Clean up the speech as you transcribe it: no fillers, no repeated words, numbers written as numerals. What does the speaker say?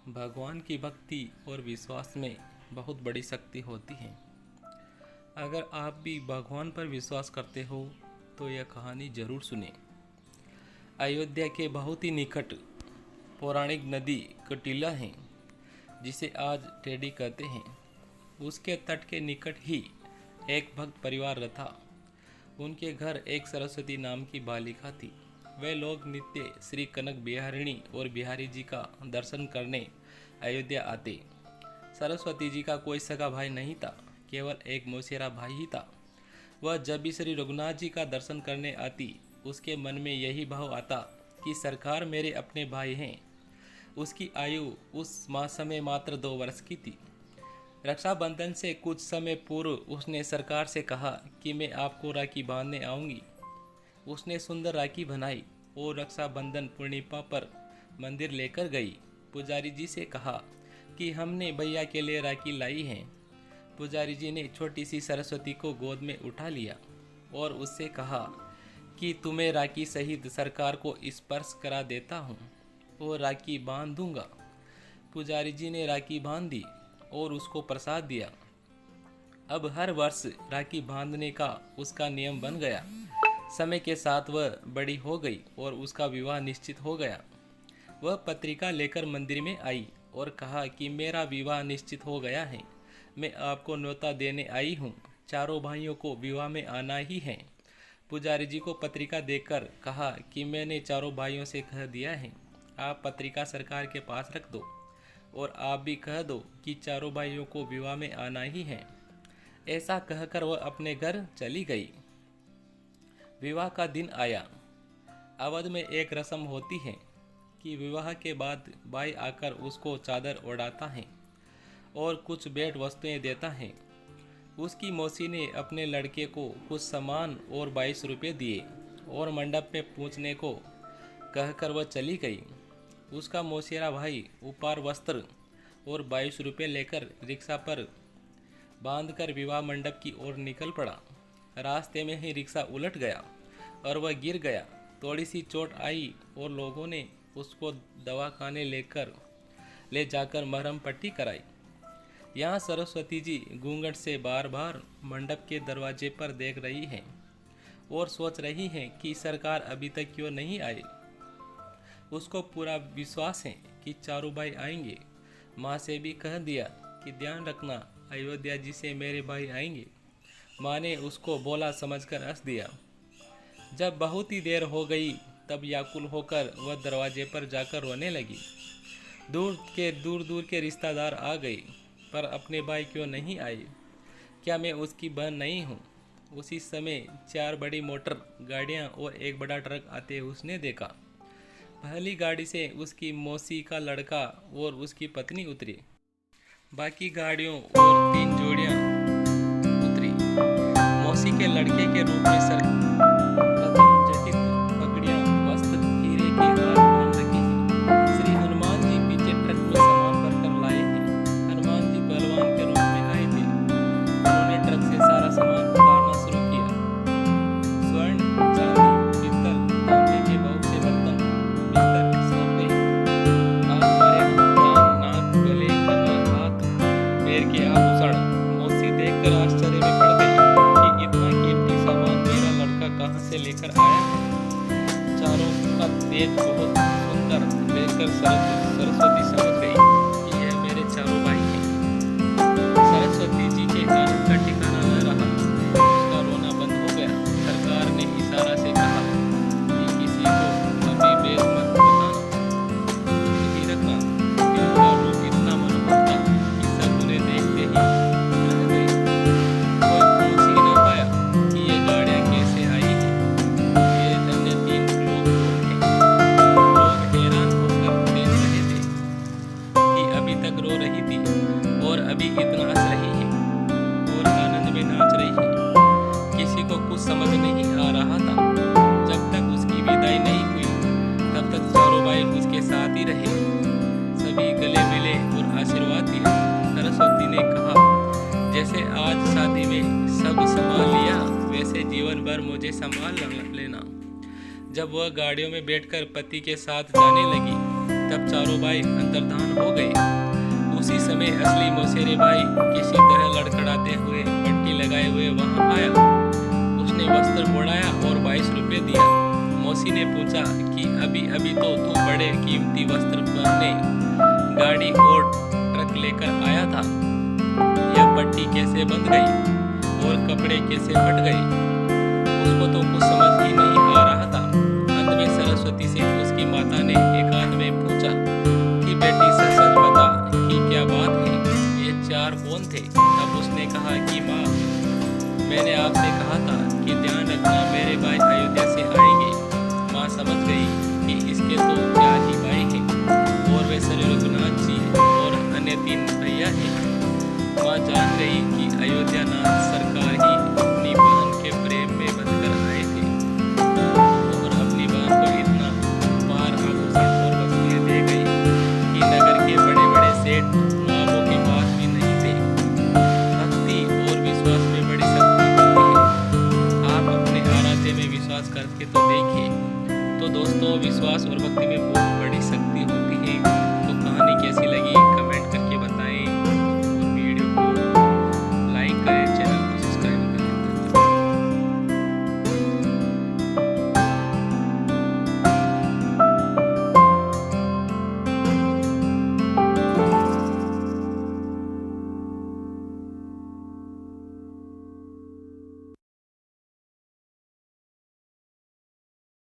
भगवान की भक्ति और विश्वास में बहुत बड़ी शक्ति होती है। अगर आप भी भगवान पर विश्वास करते हो तो यह कहानी जरूर सुने। अयोध्या के बहुत ही निकट पौराणिक नदी कटीला है, जिसे आज टेढ़ी कहते हैं। उसके तट के निकट ही एक भक्त परिवार रहता। उनके घर एक सरस्वती नाम की बालिका थी। वे लोग नित्य श्री कनक बिहारिणी और बिहारी जी का दर्शन करने अयोध्या आते। सरस्वती जी का कोई सगा भाई नहीं था, केवल एक मौसेरा भाई ही था। वह जब भी श्री रघुनाथ जी का दर्शन करने आती, उसके मन में यही भाव आता कि सरकार मेरे अपने भाई हैं। उसकी आयु उस समय मात्र 2 वर्ष की थी। रक्षाबंधन से कुछ समय पूर्व उसने सरकार से कहा कि मैं आपको राखी बांधने आऊँगी। उसने सुंदर राखी बनाई और रक्षाबंधन पूर्णिमा पर मंदिर लेकर गई। पुजारी जी से कहा कि हमने भैया के लिए राखी लाई है। पुजारी जी ने छोटी सी सरस्वती को गोद में उठा लिया और उससे कहा कि तुम्हें राखी सहित सरकार को स्पर्श करा देता हूँ और राखी बांध दूंगा। पुजारी जी ने राखी बांध दी और उसको प्रसाद दिया। अब हर वर्ष राखी बांधने का उसका नियम बन गया। समय के साथ वह बड़ी हो गई और उसका विवाह निश्चित हो गया। वह पत्रिका लेकर मंदिर में आई और कहा कि मेरा विवाह निश्चित हो गया है। मैं आपको न्योता देने आई हूँ। चारों भाइयों को विवाह में आना ही है। पुजारी जी को पत्रिका देकर कहा कि मैंने चारों भाइयों से कह दिया है, आप पत्रिका सरकार के पास रख दो और आप भी कह दो कि चारों भाइयों को विवाह में आना ही है। ऐसा कहकर वह अपने घर चली गई। विवाह का दिन आया। अवध में एक रस्म होती है कि विवाह के बाद भाई आकर उसको चादर ओढ़ाता है और कुछ भेंट वस्तुएं देता है। उसकी मौसी ने अपने लड़के को कुछ सामान और 22 रुपये दिए और मंडप में पूछने को कहकर वह चली गई। उसका मौसेरा भाई उपहार वस्त्र और 22 रुपये लेकर रिक्शा पर बांधकर विवाह मंडप की ओर निकल पड़ा। रास्ते में ही रिक्शा उलट गया और वह गिर गया। थोड़ी सी चोट आई और लोगों ने उसको दवाखाने ले जाकर मरहम पट्टी कराई। यहाँ सरस्वती जी घूंघट से बार बार मंडप के दरवाजे पर देख रही हैं और सोच रही हैं कि सरकार अभी तक क्यों नहीं आई। उसको पूरा विश्वास है कि चारों भाई आएंगे। माँ से भी कह दिया कि ध्यान रखना, अयोध्या जी से मेरे भाई आएंगे। माँ ने उसको बोला समझकर हंस दिया। जब बहुत ही देर हो गई तब व्याकुल होकर वह दरवाजे पर जाकर रोने लगी। दूर दूर के रिश्तेदार आ गए, पर अपने भाई क्यों नहीं आए? क्या मैं उसकी बहन नहीं हूँ? उसी समय 4 बड़ी मोटर गाड़ियाँ और एक बड़ा ट्रक आते उसने देखा। पहली गाड़ी से उसकी मौसी का लड़का और उसकी पत्नी उतरी। बाकी गाड़ियों और 3 जोड़ियाँ उतरी। मौसी के लड़के के रूप में सर प्रथम जटित पगड़ियाँ, वस्त्र, हीरे के हार बांध रखे हैं। श्री हनुमान जी पीछे ट्रक में सामान भरकर लाए हैं। हनुमान जी पहलवान के रूप में आए थे। उन्होंने ट्रक से सारा सामान उतारना शुरू किया। स्वर्ण, चांदी, पीतल, तांबे के बहुत से बर्तन, बिस्तर, सोफे, आलमारी, कान, नाक, गले, कमर, हाथ, पैर के आभूषण। मौसी देखकर आश्चर्य में पड़ गई कि इतना कीमती सामान मेरा लड़का कहाँ से लेकर आया है। चारों का तेज बहुत सुंदर देखकर सरस्वती समझ गई कि यह मेरे चारों भाई हैं। सरस्वती जी के आनंद का ठिकाना न रहा। उसका रोना बंद हो गया। सरकार ने इशारा से कहा कि किसी को अभी बेस मत बताना, यही रखना कि उसका रूप इतना मनोहर था कि सब उन्हें देखते ही रह गए। कोई पूछ ही न पाया कि ये गाड़ियाँ कैसे आई हैं। ये धन्य 3 लोग कौन हैं? लोग हैरान होकर देख रहे थे कि अभी तक रो रही थी और अभी इतना हंस रही है और आनंद में नाच रही है। किसी को कुछ समझ नहीं आ रहा था। जब तक उसकी विदाई नहीं हुई तब तक चारों भाई उसके साथ ही रहे। सभी गले मिले और आशीर्वाद दिया। सरस्वती ने कहा, जैसे आज शादी में सब संभाल लिया, वैसे जीवन भर मुझे संभाल लेना। जब वह गाड़ियों में बैठकर पति के साथ जाने लगी जब चारों भाई अंतर्धान हो गए, उसी समय असली मौसेरे भाई किसी तरह लड़खड़ाते हुए पट्टी लगाए हुए वहां आया। उसने वस्त्र मोड़ाया और 22 रुपये दिया। मौसी ने पूछा कि अभी अभी तो तू बड़े कीमती वस्त्र पहनने गाड़ी और ट्रक लेकर आया था, यह पट्टी कैसे बंध गई और कपड़े कैसे फट गए? उसको तो कुछ समझ ही नहीं आ रहा था। अंत में सरस्वती से उसकी माता ने एकांत में पूछा कि बेटी सच सच बता कि क्या बात है, ये चार कौन थे? तब उसने कहा कि माँ, मैंने आपसे कहा था कि ध्यान रखना मेरे भाई अयोध्या से आएंगे। माँ समझ गई कि इसके तो 4 ही भाई हैं और वे श्री रघुनाथ जी और अन्य 3 भैया हैं। माँ जान गई कि अयोध्या नाथ सरकार ही अपनी बहन के प्रेम में बंधकर आए थे और अपनी बहन को इतना पार आभूषण और वस्तुएं दे गई कि नगर के बड़े बड़े सेठ नवाबों के पास भी नहीं थे। भक्ति और विश्वास में बड़ी शक्ति होती है। आप अपने आराध्य में विश्वास करके तो देखिए। तो दोस्तों, विश्वास और भक्ति में बहुत बड़ी शक्ति होती है। तो कहानी कैसी लगी